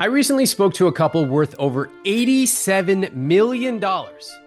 I recently spoke to a couple worth over $87 million,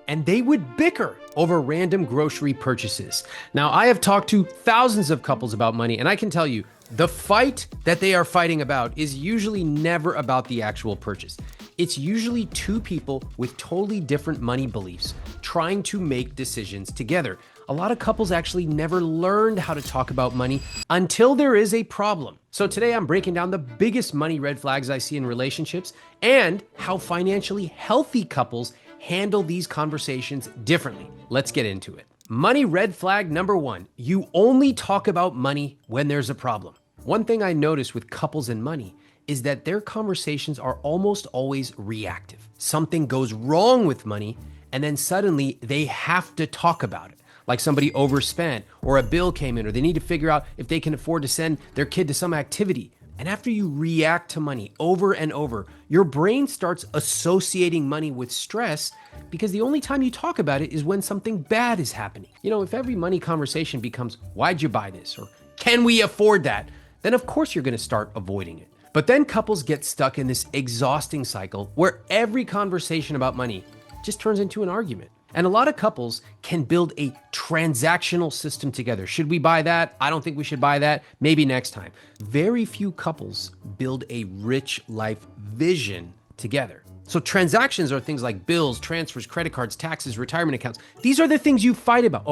and they would bicker over random grocery purchases. Now, I have talked to thousands of couples about money, and I can tell you, the fight that they are fighting about is usually never about the actual purchase. It's usually two people with totally different money beliefs trying to make decisions together. A lot of couples actually never learned how to talk about money until there is a problem. So today I'm breaking down the biggest money red flags I see in relationships and how financially healthy couples handle these conversations differently. Let's get into it. Money red flag number one, you only talk about money when there's a problem. One thing I notice with couples and money is that their conversations are almost always reactive. Something goes wrong with money, and then suddenly they have to talk about it. Like somebody overspent, or a bill came in, or they need to figure out if they can afford to send their kid to some activity. And after you react to money over and over, your brain starts associating money with stress because the only time you talk about it is when something bad is happening. You know, if every money conversation becomes, why'd you buy this? Or can we afford that? Then of course you're gonna start avoiding it. But then couples get stuck in this exhausting cycle where every conversation about money just turns into an argument. And a lot of couples can build a transactional system together. Should we buy that? I don't think we should buy that. Maybe next time. Very few couples build a rich life vision together. So transactions are things like bills, transfers, credit cards, taxes, retirement accounts. These are the things you fight about.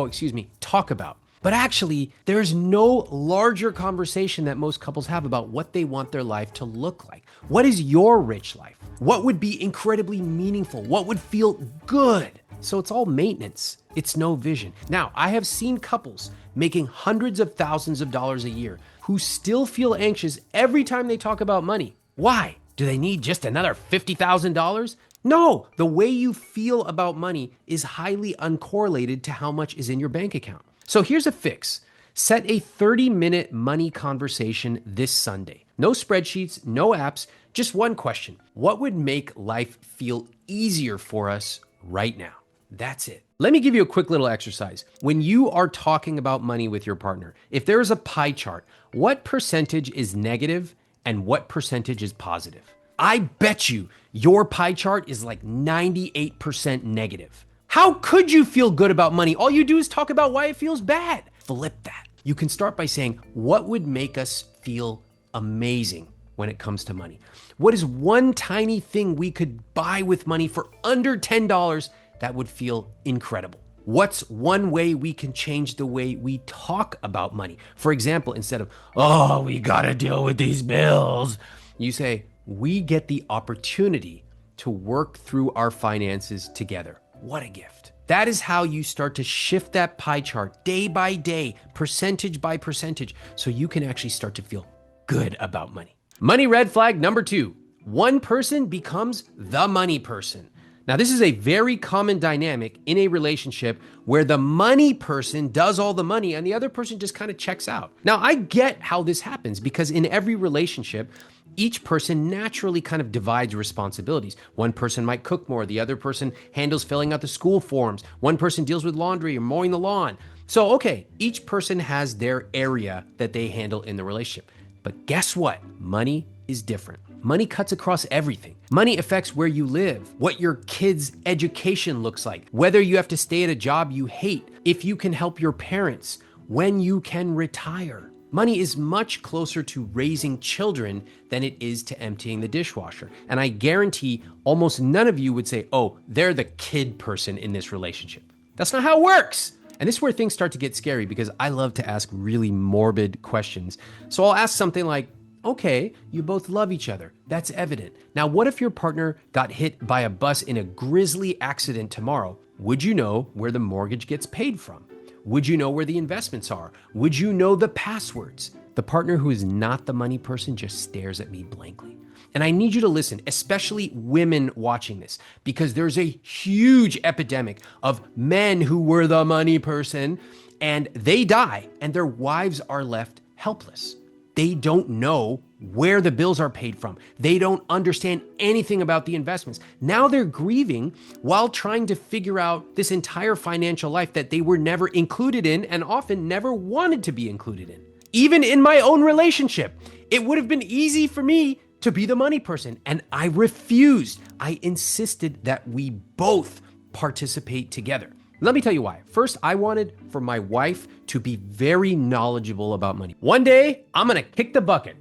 Talk about. But actually, there's no larger conversation that most couples have about what they want their life to look like. What is your rich life? What would be incredibly meaningful? What would feel good? So it's all maintenance. It's no vision. Now, I have seen couples making hundreds of thousands of dollars a year who still feel anxious every time they talk about money. Why? Do they need just another $50,000? No, the way you feel about money is highly uncorrelated to how much is in your bank account. So here's a fix. Set a 30-minute money conversation this Sunday. No spreadsheets, no apps, just one question. What would make life feel easier for us right now? That's it. Let me give you a quick little exercise. When you are talking about money with your partner, if there is a pie chart, what percentage is negative and what percentage is positive? I bet you your pie chart is like 98% negative. How could you feel good about money? All you do is talk about why it feels bad. Flip that. You can start by saying, what would make us feel amazing when it comes to money? What is one tiny thing we could buy with money for under $10 that would feel incredible? What's one way we can change the way we talk about money? For example, instead of, oh, we gotta deal with these bills, you say, we get the opportunity to work through our finances together. What a gift. That is how you start to shift that pie chart day by day, percentage by percentage, so you can actually start to feel good about money. Money red flag number two, one person becomes the money person. Now, this is a very common dynamic in a relationship where the money person does all the money and the other person just kind of checks out. Now, I get how this happens because in every relationship, each person naturally kind of divides responsibilities. One person might cook more, the other person handles filling out the school forms, one person deals with laundry or mowing the lawn. So, okay, each person has their area that they handle in the relationship. But guess what? Money is different. Money cuts across everything. Money affects where you live, what your kids' education looks like, whether you have to stay at a job you hate, if you can help your parents, when you can retire. Money is much closer to raising children than it is to emptying the dishwasher. And I guarantee almost none of you would say, oh, they're the kid person in this relationship. That's not how it works. And this is where things start to get scary because I love to ask really morbid questions. So I'll ask something like, okay, you both love each other. That's evident. Now, what if your partner got hit by a bus in a grisly accident tomorrow? Would you know where the mortgage gets paid from? Would you know where the investments are? Would you know the passwords? The partner who is not the money person just stares at me blankly. And I need you to listen, especially women watching this, because there's a huge epidemic of men who were the money person and they die and their wives are left helpless. They don't know where the bills are paid from. They don't understand anything about the investments. Now they're grieving while trying to figure out this entire financial life that they were never included in and often never wanted to be included in. Even in my own relationship, it would have been easy for me to be the money person. And I refused. I insisted that we both participate together. Let me tell you why. First, I wanted for my wife to be very knowledgeable about money. One day, I'm gonna kick the bucket.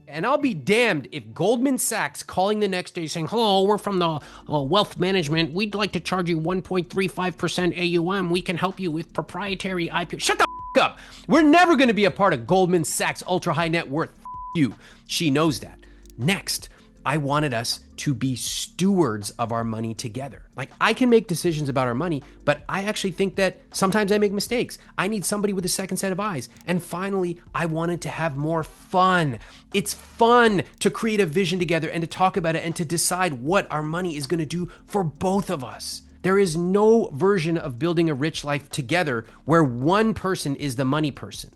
And I'll be damned if Goldman Sachs calling the next day saying, hello, we're from the wealth management. We'd like to charge you 1.35% AUM. We can help you with proprietary IP. Shut the up. We're never going to be a part of Goldman Sachs ultra high net worth. You. She knows that. Next, I wanted us to be stewards of our money together. Like, I can make decisions about our money, but I actually think that sometimes I make mistakes. I need somebody with a second set of eyes. And finally, I wanted to have more fun. It's fun to create a vision together and to talk about it and to decide what our money is going to do for both of us. There is no version of building a rich life together where one person is the money person.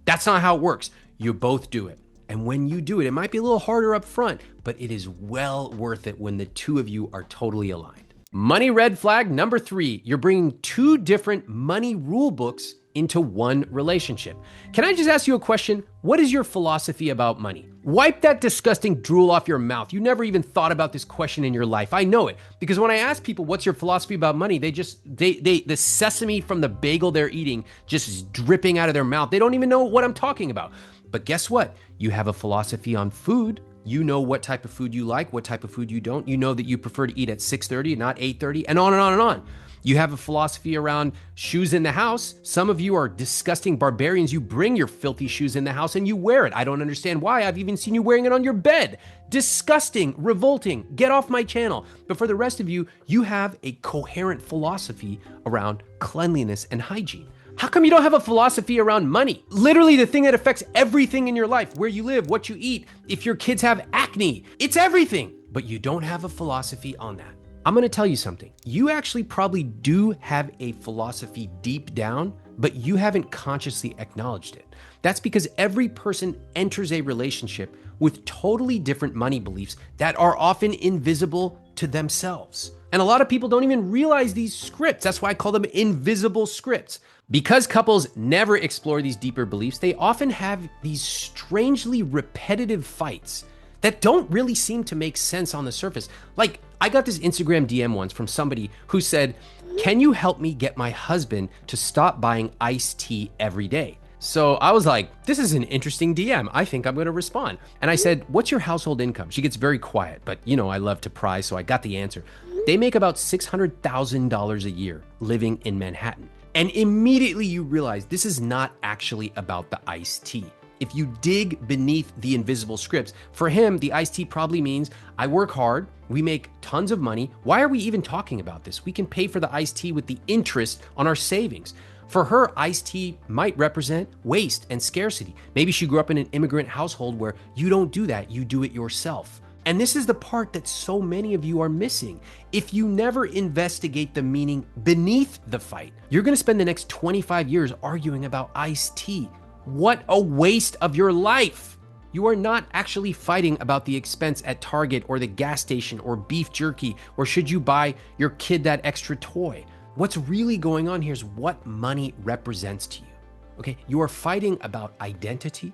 That's not how it works. You both do it. And when you do it, it might be a little harder up front, but it is well worth it when the two of you are totally aligned. Money red flag number 3, you're bringing 2 different money rule books into one relationship. Can I just ask you a question? What is your philosophy about money? Wipe that disgusting drool off your mouth. You never even thought about this question in your life. I know it, because when I ask people, what's your philosophy about money? The sesame from the bagel they're eating just is dripping out of their mouth. They don't even know what I'm talking about. But guess what? You have a philosophy on food. You know what type of food you like, what type of food you don't. You know that you prefer to eat at 6:30 and not 8:30, and on and on and on. You have a philosophy around shoes in the house. Some of you are disgusting barbarians. You bring your filthy shoes in the house and you wear it. I don't understand why. I've even seen you wearing it on your bed. Disgusting, revolting. Get off my channel. But for the rest of you, you have a coherent philosophy around cleanliness and hygiene. How come you don't have a philosophy around money? Literally the thing that affects everything in your life, where you live, what you eat, if your kids have acne, it's everything. But you don't have a philosophy on that. I'm gonna tell you something. You actually probably do have a philosophy deep down, but you haven't consciously acknowledged it. That's because every person enters a relationship with totally different money beliefs that are often invisible to themselves. And a lot of people don't even realize these scripts. That's why I call them invisible scripts. Because couples never explore these deeper beliefs, they often have these strangely repetitive fights that don't really seem to make sense on the surface. Like, I got this Instagram DM once from somebody who said, can you help me get my husband to stop buying iced tea every day? So I was like, this is an interesting DM. I think I'm gonna respond. And I said, what's your household income? She gets very quiet, but you know, I love to pry, so I got the answer. They make about $600,000 a year living in Manhattan. And immediately you realize this is not actually about the iced tea. If you dig beneath the invisible scripts, for him, the iced tea probably means I work hard, we make tons of money. Why are we even talking about this? We can pay for the iced tea with the interest on our savings. For her, iced tea might represent waste and scarcity. Maybe she grew up in an immigrant household where you don't do that, you do it yourself. And this is the part that so many of you are missing. If you never investigate the meaning beneath the fight, you're gonna spend the next 25 years arguing about iced tea. What a waste of your life. You are not actually fighting about the expense at Target or the gas station or beef jerky, or should you buy your kid that extra toy. What's really going on here is what money represents to you, okay? You are fighting about identity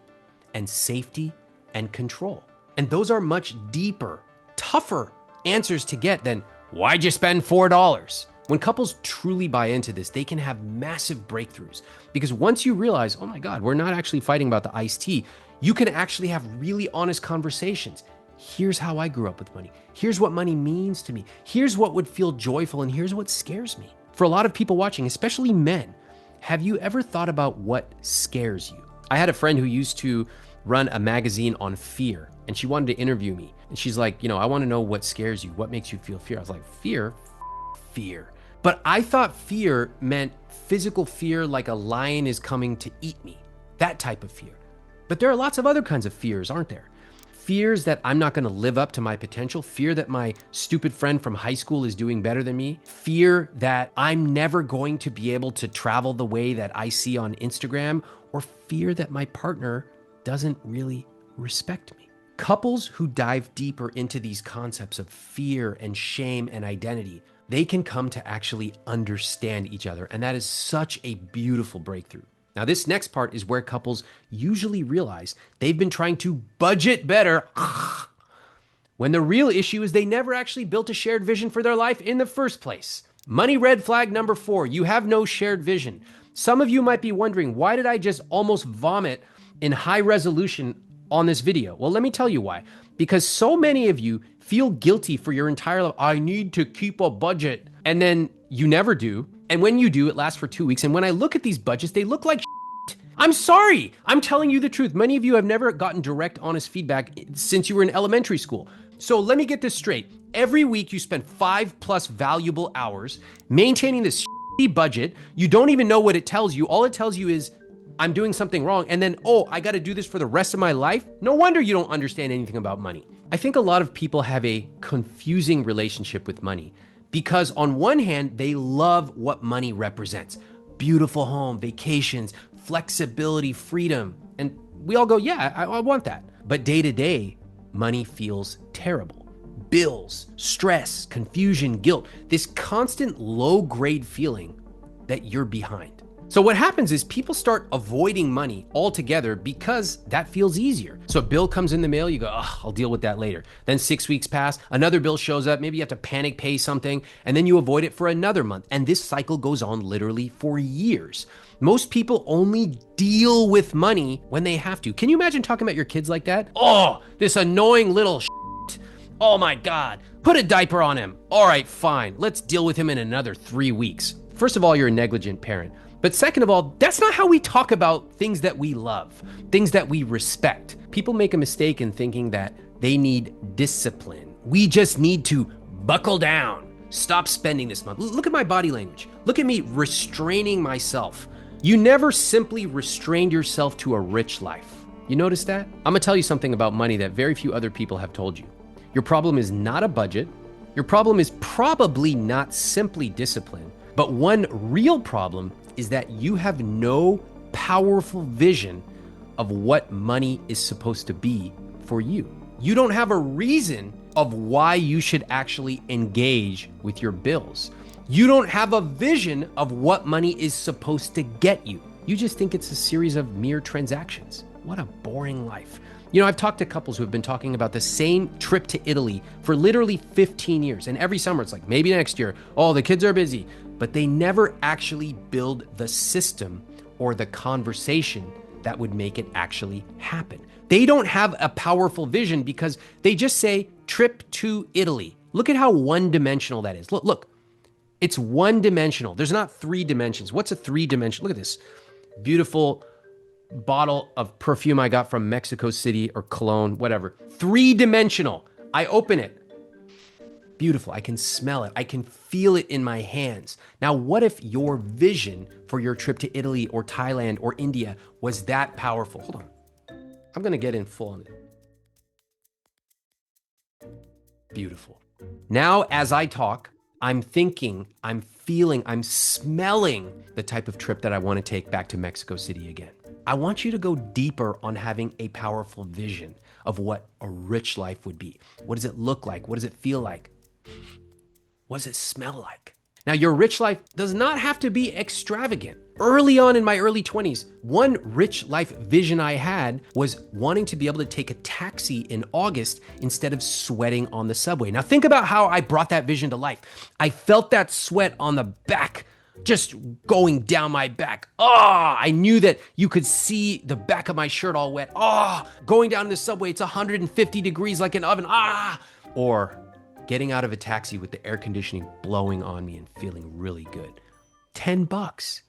and safety and control. And those are much deeper, tougher answers to get than, why'd you spend $4? When couples truly buy into this, they can have massive breakthroughs. Because once you realize, oh my God, we're not actually fighting about the iced tea, you can actually have really honest conversations. Here's how I grew up with money. Here's what money means to me. Here's what would feel joyful, and here's what scares me. For a lot of people watching, especially men, have you ever thought about what scares you? I had a friend who used to run a magazine on fear, and she wanted to interview me. And she's like, you know, I want to know what scares you. What makes you feel fear? I was like, fear? Fear. But I thought fear meant physical fear, like a lion is coming to eat me. That type of fear. But there are lots of other kinds of fears, aren't there? Fears that I'm not going to live up to my potential. Fear that my stupid friend from high school is doing better than me. Fear that I'm never going to be able to travel the way that I see on Instagram. Or fear that my partner doesn't really respect me. Couples who dive deeper into these concepts of fear and shame and identity, they can come to actually understand each other. And that is such a beautiful breakthrough. Now, this next part is where couples usually realize they've been trying to budget better when the real issue is they never actually built a shared vision for their life in the first place. Money red flag number 4, you have no shared vision. Some of you might be wondering, why did I just almost vomit in high resolution on this video? Well, let me tell you why. Because so many of you feel guilty for your entire life. I need to keep a budget. And then you never do. And when you do, it lasts for 2 weeks. And when I look at these budgets, they look like shit. I'm sorry. I'm telling you the truth. Many of you have never gotten direct, honest feedback since you were in elementary school. So let me get this straight. Every week you spend 5+ valuable hours maintaining this shitty budget. You don't even know what it tells you. All it tells you is, I'm doing something wrong. And then, oh, I got to do this for the rest of my life. No wonder you don't understand anything about money. I think a lot of people have a confusing relationship with money because on one hand, they love what money represents. Beautiful home, vacations, flexibility, freedom. And we all go, yeah, I want that. But day to day, money feels terrible. Bills, stress, confusion, guilt, this constant low-grade feeling that you're behind. So what happens is people start avoiding money altogether because that feels easier. So a bill comes in the mail, you go, oh, I'll deal with that later. Then 6 weeks pass, another bill shows up, maybe you have to panic pay something, and then you avoid it for another month. And this cycle goes on literally for years. Most people only deal with money when they have to. Can you imagine talking about your kids like that? Oh, this annoying little shit. Oh my God, put a diaper on him. All right, fine. Let's deal with him in another 3 weeks. First of all, you're a negligent parent. But second of all, that's not how we talk about things that we love, things that we respect. People make a mistake in thinking that they need discipline. We just need to buckle down, stop spending this month. Look at my body language. Look at me restraining myself. You never simply restrained yourself to a rich life. You notice that? I'm gonna tell you something about money that very few other people have told you. Your problem is not a budget. Your problem is probably not simply discipline. But one real problem is that you have no powerful vision of what money is supposed to be for you. You don't have a reason of why you should actually engage with your bills. You don't have a vision of what money is supposed to get you. You just think it's a series of mere transactions. What a boring life. You know, I've talked to couples who have been talking about the same trip to Italy for literally 15 years. And every summer it's like, maybe next year, oh, the kids are busy. But they never actually build the system or the conversation that would make it actually happen. They don't have a powerful vision because they just say, trip to Italy. Look at how one-dimensional that is. Look, it's one-dimensional. There's not 3 dimensions. What's a 3-dimensional? Look at this beautiful bottle of perfume I got from Mexico City or Cologne, whatever. 3-dimensional. I open it. Beautiful. I can smell it. I can feel it in my hands. Now, what if your vision for your trip to Italy or Thailand or India was that powerful? Hold on. I'm going to get in full on it. Beautiful. Now, as I talk, I'm thinking, I'm feeling, I'm smelling the type of trip that I want to take back to Mexico City again. I want you to go deeper on having a powerful vision of what a rich life would be. What does it look like? What does it feel like? What does it smell like? Now, your rich life does not have to be extravagant. Early on in my early 20s, one rich life vision I had was wanting to be able to take a taxi in August instead of sweating on the subway. Now, think about how I brought that vision to life. I felt that sweat on the back, just going down my back. I knew that you could see the back of my shirt all wet. Going down the subway, it's 150 degrees like an oven. Or getting out of a taxi with the air conditioning blowing on me and feeling really good. $10.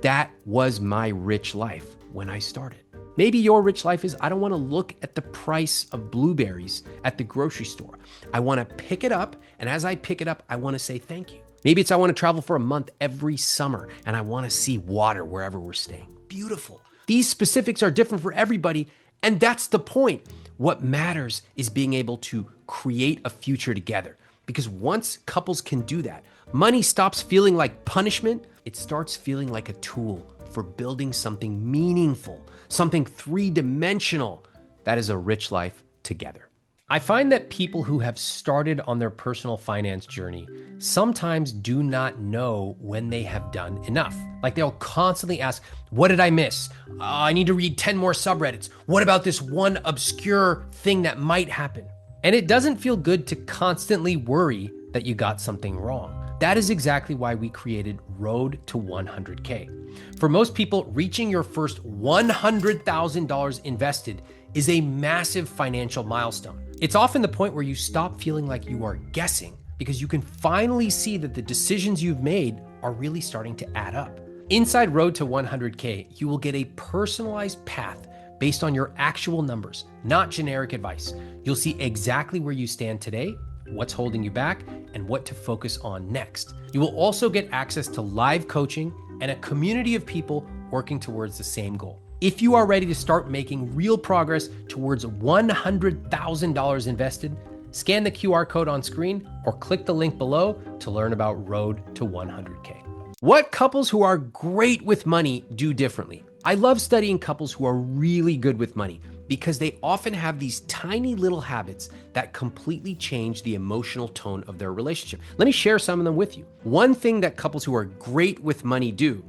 That was my rich life when I started. Maybe your rich life is, I don't want to look at the price of blueberries at the grocery store. I want to pick it up, and as I pick it up, I want to say thank you. Maybe it's I want to travel for a month every summer, and I want to see water wherever we're staying. Beautiful. These specifics are different for everybody, and that's the point. What matters is being able to create a future together. Because once couples can do that, money stops feeling like punishment. It starts feeling like a tool for building something meaningful, something 3-dimensional. That is a rich life together. I find that people who have started on their personal finance journey sometimes do not know when they have done enough. Like they'll constantly ask, what did I miss? I need to read 10 more subreddits. What about this one obscure thing that might happen? And it doesn't feel good to constantly worry that you got something wrong. That is exactly why we created Road to 100K. For most people, reaching your first $100,000 invested is a massive financial milestone. It's often the point where you stop feeling like you are guessing because you can finally see that the decisions you've made are really starting to add up. Inside Road to 100K, you will get a personalized path based on your actual numbers, not generic advice. You'll see exactly where you stand today, what's holding you back, and what to focus on next. You will also get access to live coaching and a community of people working towards the same goal. If you are ready to start making real progress towards $100,000 invested, scan the QR code on screen or click the link below to learn about Road to 100K. What couples who are great with money do differently? I love studying couples who are really good with money because they often have these tiny little habits that completely change the emotional tone of their relationship. Let me share some of them with you. One thing that couples who are great with money do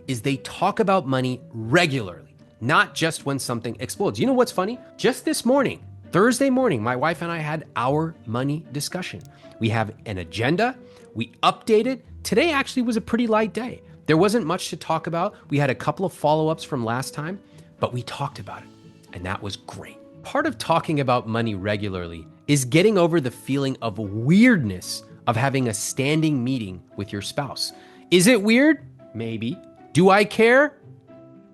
is they talk about money regularly, not just when something explodes. You know what's funny? Just this morning, Thursday morning, my wife and I had our money discussion. We have an agenda, we update it. Today actually was a pretty light day. There wasn't much to talk about. We had a couple of follow-ups from last time, but we talked about it, and that was great. Part of talking about money regularly is getting over the feeling of weirdness of having a standing meeting with your spouse. Is it weird? Maybe. Do I care?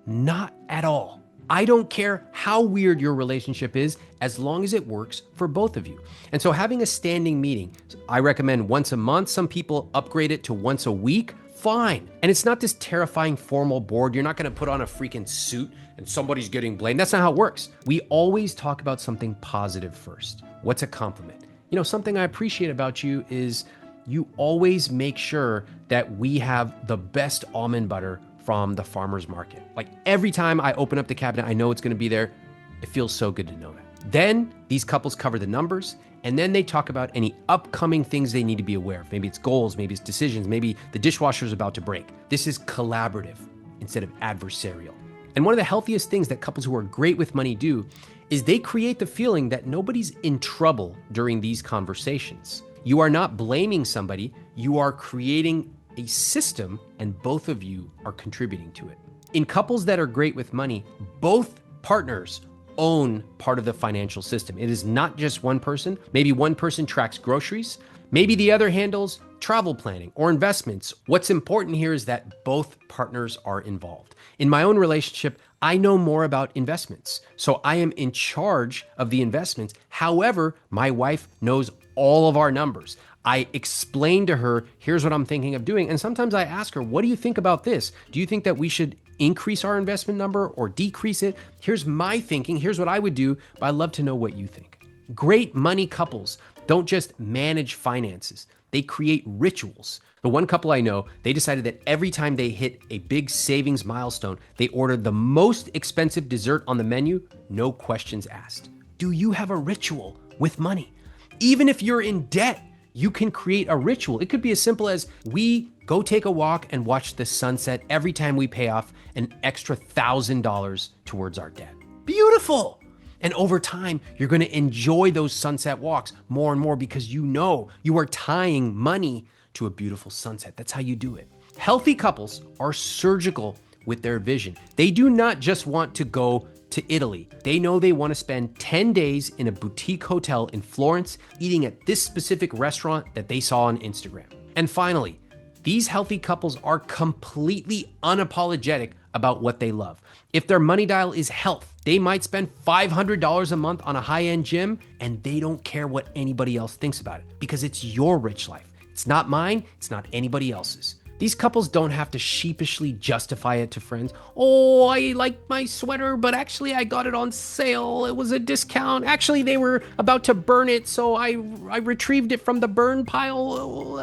Not at all. I don't care how weird your relationship is as long as it works for both of you. And so having a standing meeting, I recommend once a month. Some people upgrade it to once a week. Fine. And it's not this terrifying formal board. You're not going to put on a freaking suit and somebody's getting blamed. That's not how it works. We always talk about something positive first. What's a compliment? You know, something I appreciate about you is you always make sure that we have the best almond butter from the farmer's market. Like every time I open up the cabinet, I know it's going to be there. It feels so good to know that. Then these couples cover the numbers, and then they talk about any upcoming things they need to be aware of. Maybe it's goals, maybe it's decisions, maybe the dishwasher is about to break. This is collaborative instead of adversarial. And one of the healthiest things that couples who are great with money do is they create the feeling that nobody's in trouble during these conversations. You are not blaming somebody, you are creating a system, and both of you are contributing to it. In couples that are great with money, both partners own part of the financial system. It is not just one person. Maybe one person tracks groceries. Maybe the other handles travel planning or investments. What's important here is that both partners are involved. In my own relationship, I know more about investments, so I am in charge of the investments. However, my wife knows all of our numbers. I explain to her, here's what I'm thinking of doing. And sometimes I ask her, what do you think about this? Do you think that we should increase our investment number or decrease it? Here's my thinking. Here's what I would do, but I'd love to know what you think. Great money couples don't just manage finances. They create rituals. The one couple I know, they decided that every time they hit a big savings milestone, they ordered the most expensive dessert on the menu, no questions asked. Do you have a ritual with money? Even if you're in debt, you can create a ritual. It could be as simple as we go take a walk and watch the sunset every time we pay off an extra $1,000 towards our debt. Beautiful. And over time, you're going to enjoy those sunset walks more and more because you know you are tying money to a beautiful sunset. That's how you do it. Healthy couples are surgical with their vision. They do not just want to go to Italy. They know they want to spend 10 days in a boutique hotel in Florence, eating at this specific restaurant that they saw on Instagram. And finally, these healthy couples are completely unapologetic about what they love. If their money dial is health, they might spend $500 a month on a high-end gym, and they don't care what anybody else thinks about it because it's your rich life. It's not mine, it's not anybody else's. These couples don't have to sheepishly justify it to friends. Oh, I like my sweater, but actually I got it on sale. It was a discount. Actually, they were about to burn it, so I retrieved it from the burn pile.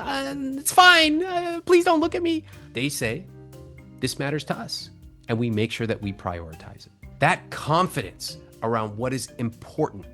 It's fine. Please don't look at me. They say, this matters to us, and we make sure that we prioritize it. That confidence around what is important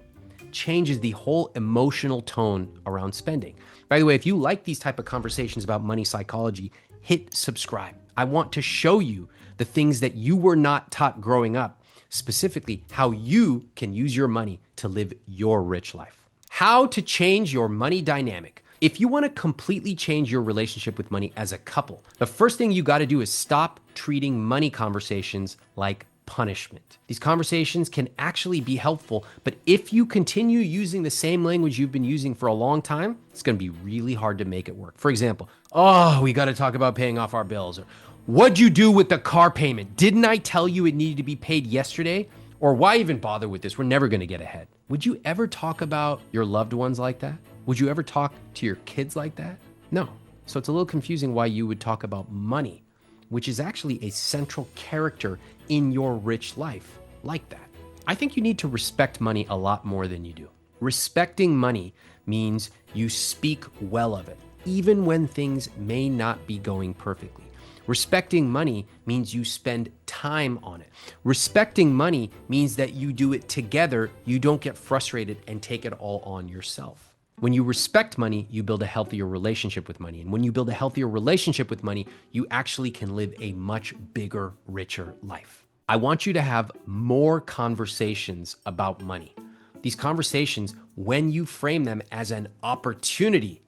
changes the whole emotional tone around spending. By the way, if you like these type of conversations about money psychology, hit subscribe. I want to show you the things that you were not taught growing up, specifically how you can use your money to live your rich life. How to change your money dynamic. If you want to completely change your relationship with money as a couple, the first thing you got to do is stop treating money conversations like punishment. These conversations can actually be helpful, but if you continue using the same language you've been using for a long time, it's going to be really hard to make it work. For example, oh, we got to talk about paying off our bills. Or what'd you do with the car payment? Didn't I tell you it needed to be paid yesterday? Or why even bother with this? We're never going to get ahead. Would you ever talk about your loved ones like that? Would you ever talk to your kids like that? No. So it's a little confusing why you would talk about money, which is actually a central character in your rich life like that. I think you need to respect money a lot more than you do. Respecting money means you speak well of it, even when things may not be going perfectly. Respecting money means you spend time on it. Respecting money means that you do it together. You don't get frustrated and take it all on yourself. When you respect money, you build a healthier relationship with money. And when you build a healthier relationship with money, you actually can live a much bigger, richer life. I want you to have more conversations about money. These conversations, when you frame them as an opportunity,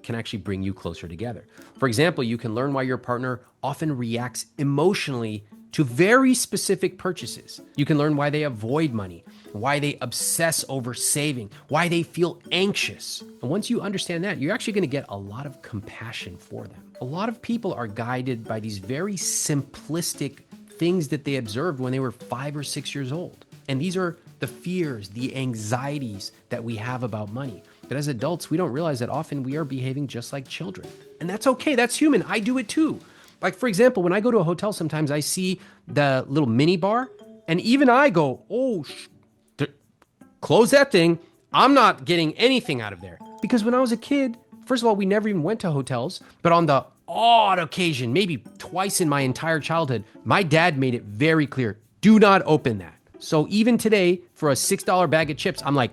can actually bring you closer together. For example, you can learn why your partner often reacts emotionally to very specific purchases. You can learn why they avoid money, why they obsess over saving, why they feel anxious. And once you understand that, you're actually gonna get a lot of compassion for them. A lot of people are guided by these very simplistic things that they observed when they were 5 or 6 years old. And these are the fears, the anxieties that we have about money. But as adults, we don't realize that often we are behaving just like children. And that's okay, that's human, I do it too. Like for example, when I go to a hotel, sometimes I see the little mini bar and even I go, oh, close that thing. I'm not getting anything out of there. Because when I was a kid, first of all, we never even went to hotels, but on the odd occasion, maybe twice in my entire childhood, my dad made it very clear, do not open that. So even today, for a $6 bag of chips, I'm like,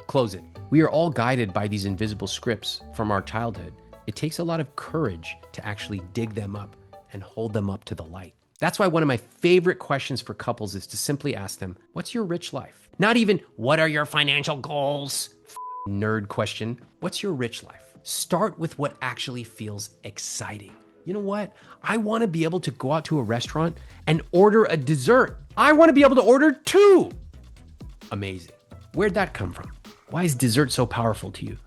close it. We are all guided by these invisible scripts from our childhood. It takes a lot of courage to actually dig them up and hold them up to the light. That's why one of my favorite questions for couples is to simply ask them, what's your rich life? Not even, what are your financial goals? Nerd question. What's your rich life? Start with what actually feels exciting. You know what? I want to be able to go out to a restaurant and order a dessert. I want to be able to order 2. Amazing. Where'd that come from? Why is dessert so powerful to you?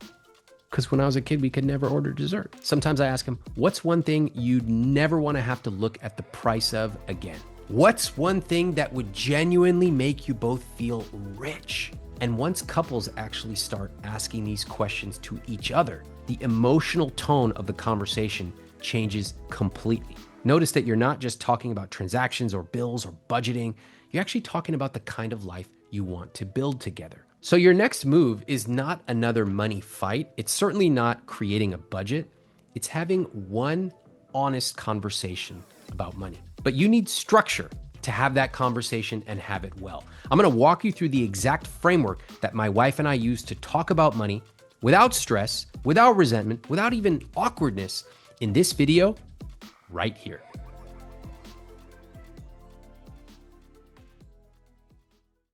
Because when I was a kid, we could never order dessert. Sometimes I ask them, what's one thing you'd never want to have to look at the price of again? What's one thing that would genuinely make you both feel rich? And once couples actually start asking these questions to each other, the emotional tone of the conversation changes completely. Notice that you're not just talking about transactions or bills or budgeting. You're actually talking about the kind of life you want to build together. So your next move is not another money fight. It's certainly not creating a budget. It's having one honest conversation about money. But you need structure to have that conversation and have it well. I'm gonna walk you through the exact framework that my wife and I use to talk about money without stress, without resentment, without even awkwardness in this video right here.